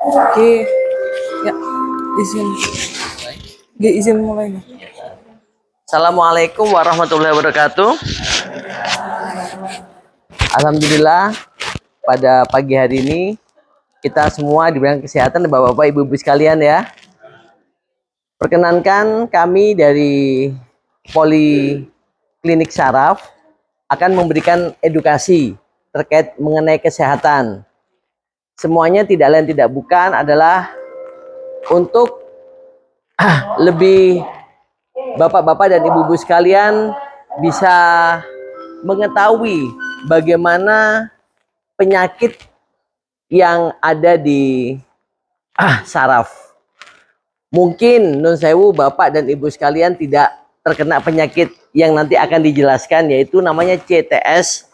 Oke, ya izin, izin mulai. Assalamualaikum warahmatullahi wabarakatuh. Alhamdulillah pada pagi hari ini kita semua di bidang kesehatan, bapak-bapak, ibu-ibu sekalian ya. Perkenankan kami dari Poliklinik Saraf akan memberikan edukasi terkait mengenai kesehatan. Semuanya tidak lain tidak bukan adalah untuk lebih bapak-bapak dan ibu-ibu sekalian bisa mengetahui bagaimana penyakit yang ada di saraf. Mungkin nun sewu bapak dan ibu sekalian tidak terkena penyakit yang nanti akan dijelaskan, yaitu namanya CTS.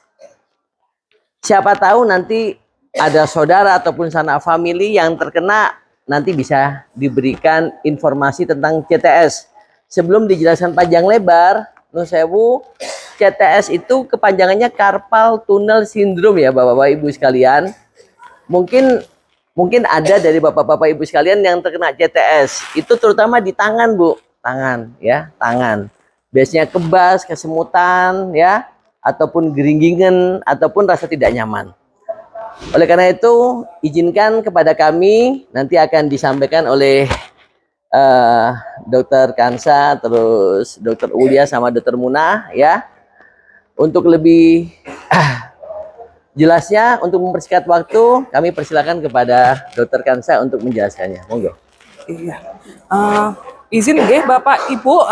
Siapa tahu nanti ada saudara ataupun sanak famili yang terkena, nanti bisa diberikan informasi tentang CTS. Sebelum dijelaskan panjang lebar, nun sewu, CTS itu kepanjangannya Carpal Tunnel Syndrome ya bapak-bapak ibu sekalian. Mungkin ada dari bapak-bapak ibu sekalian yang terkena CTS. Itu terutama di tangan bu, tangan ya, tangan. Biasanya kebas, kesemutan ya, ataupun geringgingan, ataupun rasa tidak nyaman. Oleh karena itu, izinkan kepada kami, nanti akan disampaikan oleh Dokter Kansa, terus Dokter Ulia sama Dokter Munah ya. Untuk lebih jelasnya, untuk mempersingkat waktu, kami persilakan kepada Dokter Kansa untuk menjelaskannya. Monggo. Iya. Izin nggih Bapak Ibu,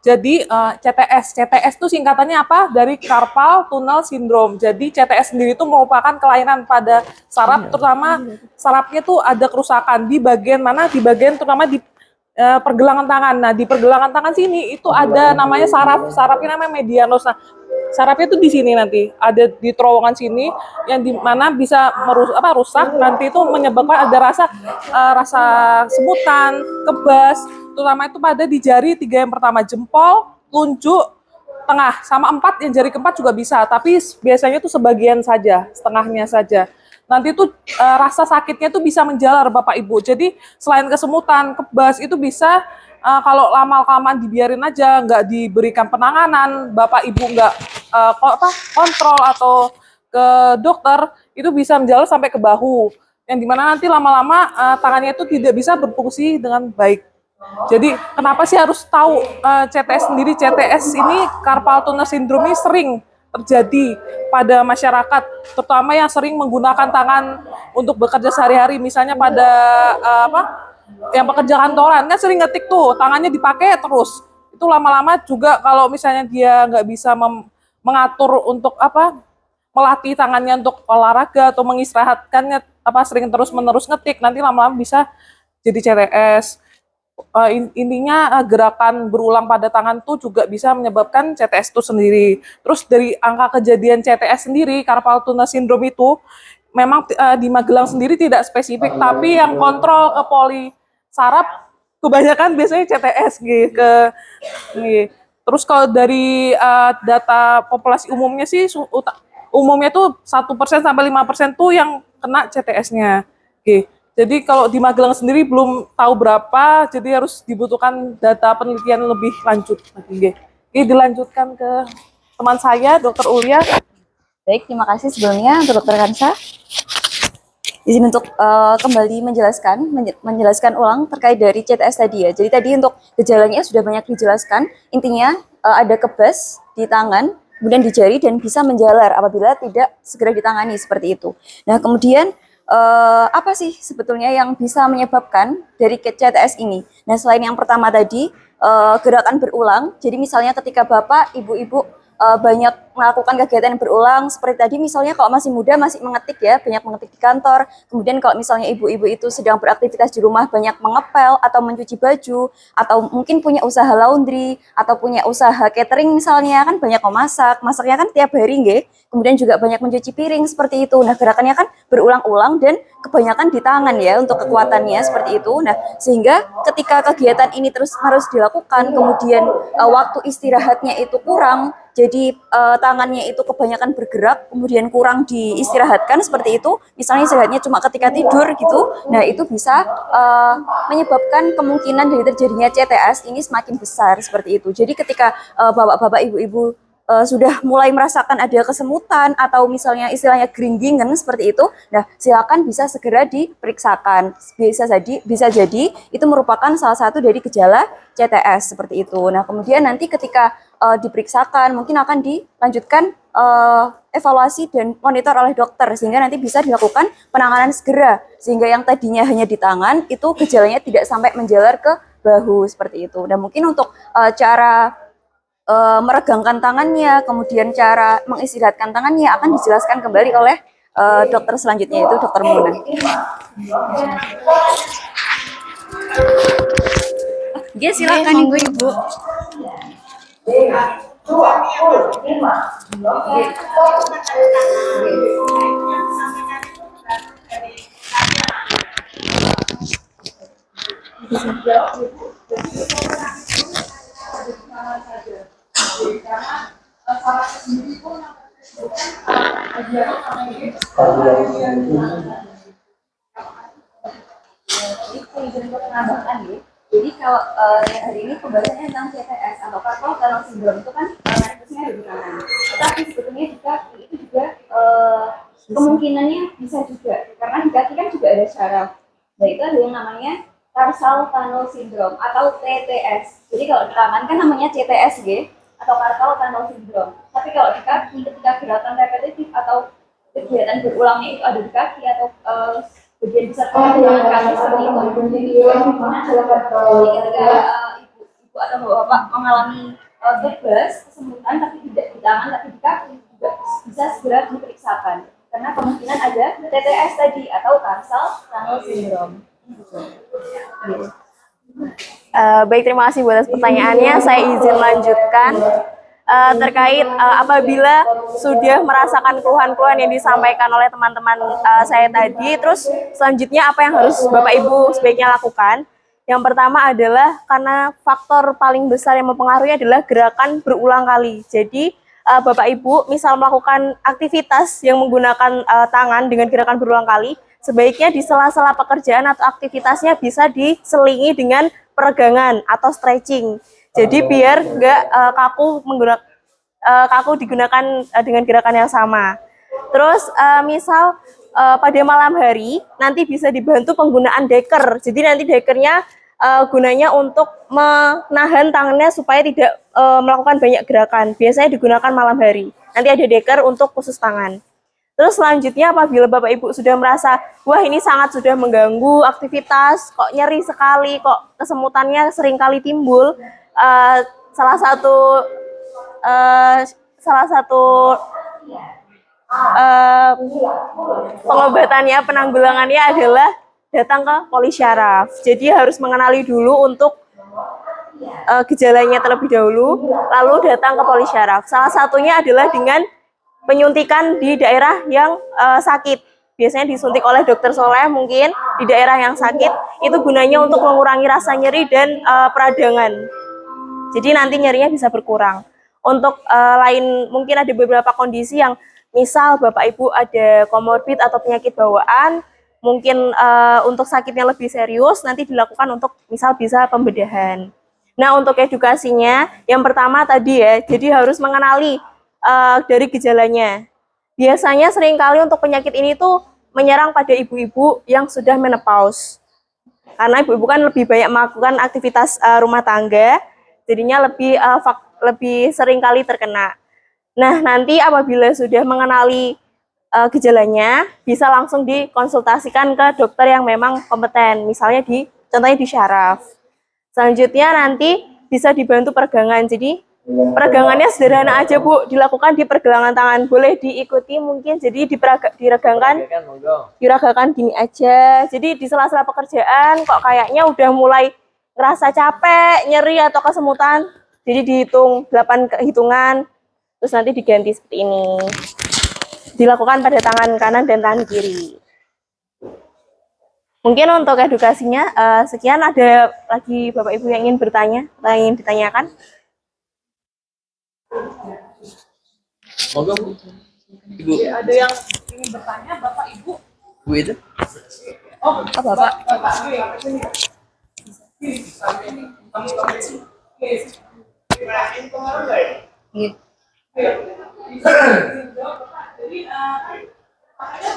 jadi CTS itu singkatannya apa? Dari Carpal Tunnel Syndrome. Jadi CTS sendiri itu merupakan kelainan pada saraf, terutama sarafnya itu ada kerusakan di bagian mana? Di bagian terutama di pergelangan tangan. Nah, di pergelangan tangan sini itu ada namanya sarafnya namanya medianus. Nah, sarafnya itu di sini nanti, ada di terowongan sini yang dimana bisa rusak, nanti itu menyebabkan ada rasa semutan, kebas, terutama itu pada di jari 3 yang pertama, jempol, telunjuk, tengah, sama 4 yang jari keempat juga bisa, tapi biasanya itu sebagian saja, setengahnya saja. Nanti itu rasa sakitnya itu bisa menjalar Bapak Ibu. Jadi selain kesemutan, kebas itu bisa kalau lama-kelamaan dibiarin aja, nggak diberikan penanganan, Bapak Ibu nggak kontrol atau ke dokter, itu bisa menjalar sampai ke bahu. Yang dimana nanti lama-lama tangannya itu tidak bisa berfungsi dengan baik. Jadi kenapa sih harus tahu CTS sendiri? CTS ini Carpal Tunnel Syndrome ini sering terjadi pada masyarakat, terutama yang sering menggunakan tangan untuk bekerja sehari-hari, misalnya pada yang pekerja kantoran kan sering ngetik tuh, tangannya dipakai terus. Itu lama-lama juga kalau misalnya dia nggak bisa mengatur untuk melatih tangannya untuk olahraga atau mengistirahatkannya sering terus-menerus ngetik, nanti lama-lama bisa jadi CTS. Intinya gerakan berulang pada tangan tuh juga bisa menyebabkan CTS itu sendiri. Terus dari angka kejadian CTS sendiri, Carpal Tunnel Syndrome itu memang di Magelang sendiri tidak spesifik, tapi yang kontrol ke poli saraf kebanyakan biasanya CTS gitu. Terus kalau dari data populasi umumnya sih umumnya tuh 1% sampai 5% tuh yang kena CTS-nya. Jadi kalau di Magelang sendiri belum tahu berapa, jadi harus dibutuhkan data penelitian lebih lanjut. Ini dilanjutkan ke teman saya, Dokter Ulia. Baik, terima kasih sebelumnya untuk Dokter Kansa. Izin untuk kembali menjelaskan ulang terkait dari CTS tadi ya. Jadi tadi untuk gejalanya sudah banyak dijelaskan. Intinya ada kebas di tangan, kemudian di jari, dan bisa menjalar apabila tidak segera ditangani seperti itu. Nah, kemudian apa sih sebetulnya yang bisa menyebabkan dari CTS ini? Nah, selain yang pertama tadi, gerakan berulang, jadi misalnya ketika Bapak, Ibu-ibu banyak melakukan kegiatan yang berulang, seperti tadi misalnya kalau masih muda masih mengetik ya, banyak mengetik di kantor, kemudian kalau misalnya ibu-ibu itu sedang beraktivitas di rumah banyak mengepel atau mencuci baju, atau mungkin punya usaha laundry, atau punya usaha catering misalnya, kan banyak masaknya kan tiap hari nggih, kemudian juga banyak mencuci piring seperti itu. Nah, gerakannya kan berulang-ulang dan kebanyakan di tangan ya untuk kekuatannya seperti itu. Nah, sehingga ketika kegiatan ini terus harus dilakukan, kemudian waktu istirahatnya itu kurang, jadi tangannya itu kebanyakan bergerak, kemudian kurang diistirahatkan seperti itu. Misalnya istirahatnya cuma ketika tidur gitu. Nah, itu bisa menyebabkan kemungkinan dari terjadinya CTS ini semakin besar seperti itu. Jadi ketika bapak-bapak, ibu-ibu sudah mulai merasakan ada kesemutan atau misalnya istilahnya geringgingen seperti itu, nah silakan bisa segera diperiksakan. Bisa jadi itu merupakan salah satu dari gejala CTS seperti itu. Nah, kemudian nanti ketika diperiksakan mungkin akan dilanjutkan evaluasi dan monitor oleh dokter sehingga nanti bisa dilakukan penanganan segera sehingga yang tadinya hanya di tangan itu gejalanya tidak sampai menjalar ke bahu seperti itu. Dan mungkin untuk cara meregangkan tangannya, kemudian cara mengistirahatkan tangannya akan dijelaskan kembali oleh dokter selanjutnya, yaitu dokter Muna. Ya, silakan Ibu. Jadi kalau hari ini pembahasannya tentang CTS atau carpal tunnel syndrome itu kan manifestasinya ada di kanan. Tapi sebetulnya di kaki itu juga kemungkinannya bisa juga karena di kaki kan juga ada syaraf. Nah, itu ada yang namanya tarsal tunnel syndrome atau TTS. Jadi kalau di tangan kan namanya CTSG atau carpal tunnel syndrome. Tapi kalau di kaki ketika gerakan repetitif atau kegiatan berulangnya itu ada di kaki atau bagian besar dengan kaki seperti itu. Jadi ketika ibu atau bapak mengalami kebas, kesemutan tapi tidak di tangan tapi di kaki juga bisa segera diperiksakan karena kemungkinan ada TTS tadi atau tarsal tunnel syndrome. Baik, terima kasih buat pertanyaannya. Saya izin lanjutkan terkait apabila sudah merasakan keluhan-keluhan yang disampaikan oleh teman-teman saya tadi, terus selanjutnya apa yang harus Bapak Ibu sebaiknya lakukan? Yang pertama adalah karena faktor paling besar yang mempengaruhi adalah gerakan berulang kali. Jadi Bapak Ibu misal melakukan aktivitas yang menggunakan tangan dengan gerakan berulang kali, sebaiknya di sela-sela pekerjaan atau aktivitasnya bisa diselingi dengan peregangan atau stretching. Jadi biar nggak kaku digunakan dengan gerakan yang sama. Terus misal pada malam hari nanti bisa dibantu penggunaan deker. Jadi nanti dekernya gunanya untuk menahan tangannya supaya tidak melakukan banyak gerakan. Biasanya digunakan malam hari. Nanti ada deker untuk khusus tangan. Terus selanjutnya apabila Bapak Ibu sudah merasa, wah ini sangat sudah mengganggu aktivitas, kok nyeri sekali, kok kesemutannya sering kali timbul, salah satu pengobatannya, penanggulangannya adalah datang ke polisyaraf. Jadi harus mengenali dulu untuk gejalanya terlebih dahulu, lalu datang ke polisyaraf. Salah satunya adalah dengan penyuntikan di daerah yang sakit. Biasanya disuntik oleh dokter Soleh mungkin di daerah yang sakit. Itu gunanya untuk mengurangi rasa nyeri dan peradangan. Jadi nanti nyerinya bisa berkurang. Untuk lain mungkin ada beberapa kondisi yang misal Bapak Ibu ada komorbid atau penyakit bawaan, mungkin untuk sakitnya lebih serius nanti dilakukan untuk misal bisa pembedahan. Nah, untuk edukasinya yang pertama tadi ya, jadi harus mengenali dari gejalanya. Biasanya seringkali untuk penyakit ini tuh menyerang pada ibu-ibu yang sudah menopause. Karena ibu-ibu kan lebih banyak melakukan aktivitas rumah tangga, jadinya lebih sering kali terkena. Nah, nanti apabila sudah mengenali gejalanya, bisa langsung dikonsultasikan ke dokter yang memang kompeten, misalnya contohnya di syaraf. Selanjutnya nanti bisa dibantu peregangan. Jadi peregangannya sederhana aja Bu, dilakukan di pergelangan tangan, boleh diikuti mungkin, jadi diragakan gini aja. Jadi di sela-sela pekerjaan kok kayaknya udah mulai ngerasa capek, nyeri atau kesemutan, jadi dihitung 8 hitungan, terus nanti diganti seperti ini. Dilakukan pada tangan kanan dan tangan kiri. Mungkin untuk edukasinya sekian. Ada lagi Bapak Ibu yang ingin bertanya, atau yang ingin ditanyakan? Monggo, Bu. Ibu. Ada yang ingin bertanya, Bapak Ibu? Bu itu. Oh, Bapak. Iya. Jadi,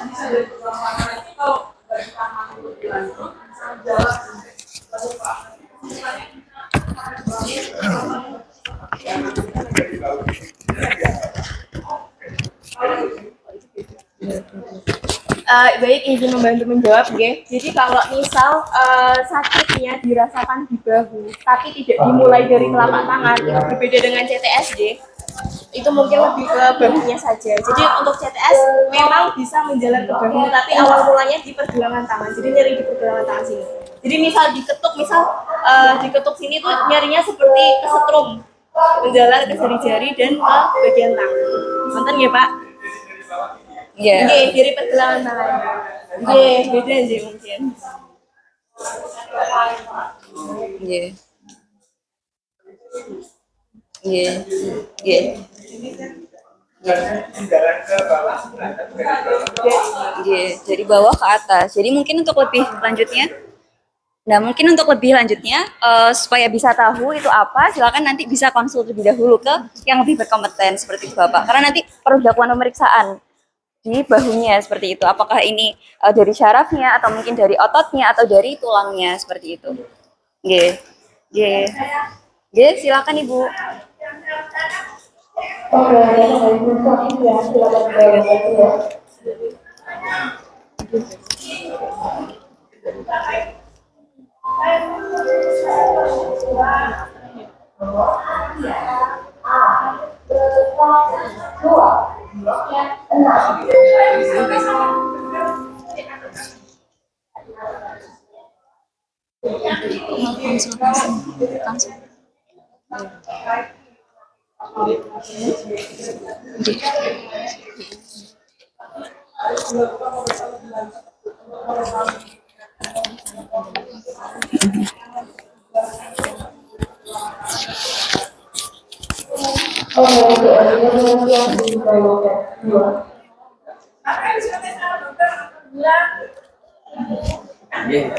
bisa dari perkembangan ini kalau dari taman itu dilanjut, jalan Baik, izin membantu menjawab, ya. Jadi kalau misal sakitnya dirasakan di bahu, tapi tidak dimulai dari telapak tangan, itu berbeda dengan CTSD. Itu mungkin lebih ke bahunya saja. Jadi untuk CTS memang bisa menjalar ke bahu, tapi awal mulanya di pergelangan tangan. Jadi nyeri di pergelangan tangan sini. Jadi misal diketuk sini tuh nyerinya seperti kesetrum, menjalar ke jari-jari dan ke bagian tangan. Nonton ya Pak? Iya. Oke, dari pergelangan tangan. Oke, beda sih mungkin. Iya. Iya. Iya. Iya, dari bawah ke atas. Jadi mungkin untuk lebih lanjutnya, supaya bisa tahu itu apa, silakan nanti bisa konsul terlebih dahulu ke yang lebih berkompeten seperti itu Bapak. Karena nanti perlu dilakukan pemeriksaan di bahunya seperti itu. Apakah ini dari syarafnya atau mungkin dari ototnya atau dari tulangnya seperti itu. Oke. Oke. Oke, silakan Ibu.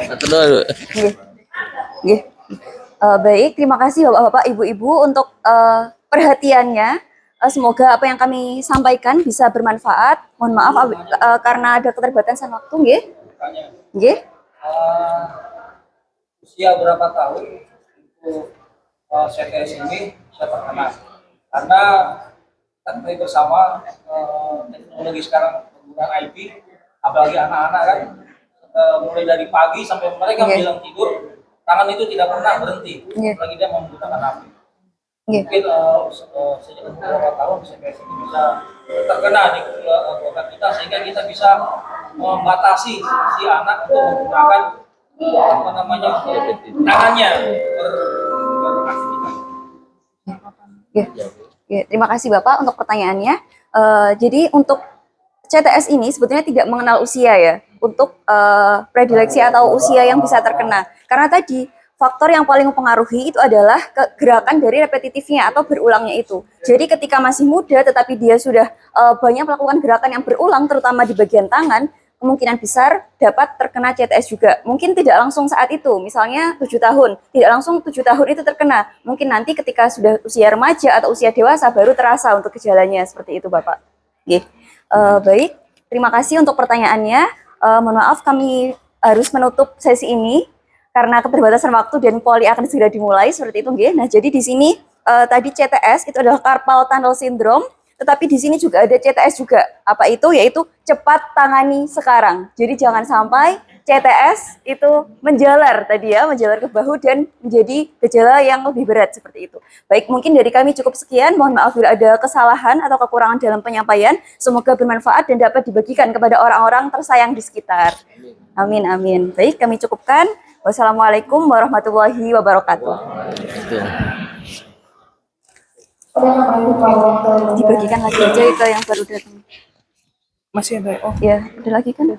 Atur dulu. Nggih. Nggih. Baik, terima kasih Bapak-bapak, Ibu-ibu untuk perhatiannya. Semoga apa yang kami sampaikan bisa bermanfaat. Mohon maaf karena ada keterbatasan waktu, nggih. Nggih. Usia berapa tahun untuk CTS ini bisa terkena? Karena kita ketahui bersama teknologi sekarang penggunaan IP, apalagi anak-anak kan mulai dari pagi sampai mereka menjelang tidur, tangan itu tidak pernah berhenti, apalagi dia membutuhkan HP. Mungkin sejak beberapa tahun CTS ini bisa terkena di keluarga kita, sehingga kita bisa membatasi si anak untuk menggunakan apa namanya tangannya beraktivitas. Ya, terima kasih Bapak untuk pertanyaannya. Jadi untuk CTS ini sebetulnya tidak mengenal usia ya, untuk predileksi atau usia yang bisa terkena. Karena tadi faktor yang paling mempengaruhi itu adalah gerakan dari repetitifnya atau berulangnya itu. Jadi ketika masih muda tetapi dia sudah banyak melakukan gerakan yang berulang, terutama di bagian tangan, kemungkinan besar dapat terkena CTS juga. Mungkin tidak langsung saat itu, misalnya 7 tahun. Tidak langsung 7 tahun itu terkena. Mungkin nanti ketika sudah usia remaja atau usia dewasa baru terasa untuk gejalanya, seperti itu Bapak. Baik, terima kasih untuk pertanyaannya. Mohon maaf kami harus menutup sesi ini karena keterbatasan waktu dan poli akan segera dimulai, seperti itu. Nah, jadi di sini tadi CTS itu adalah carpal tunnel syndrome. Tetapi di sini juga ada CTS juga. Apa itu? Yaitu cepat tangani sekarang. Jadi jangan sampai CTS itu menjalar tadi ya, menjalar ke bahu dan menjadi gejala yang lebih berat seperti itu. Baik, mungkin dari kami cukup sekian. Mohon maaf bila ada kesalahan atau kekurangan dalam penyampaian. Semoga bermanfaat dan dapat dibagikan kepada orang-orang tersayang di sekitar. Amin, amin. Baik, kami cukupkan. Wassalamualaikum warahmatullahi wabarakatuh. Dibagikan lagi aja itu yang baru datang. masih ada. Oh, Ya, ada lagi kan?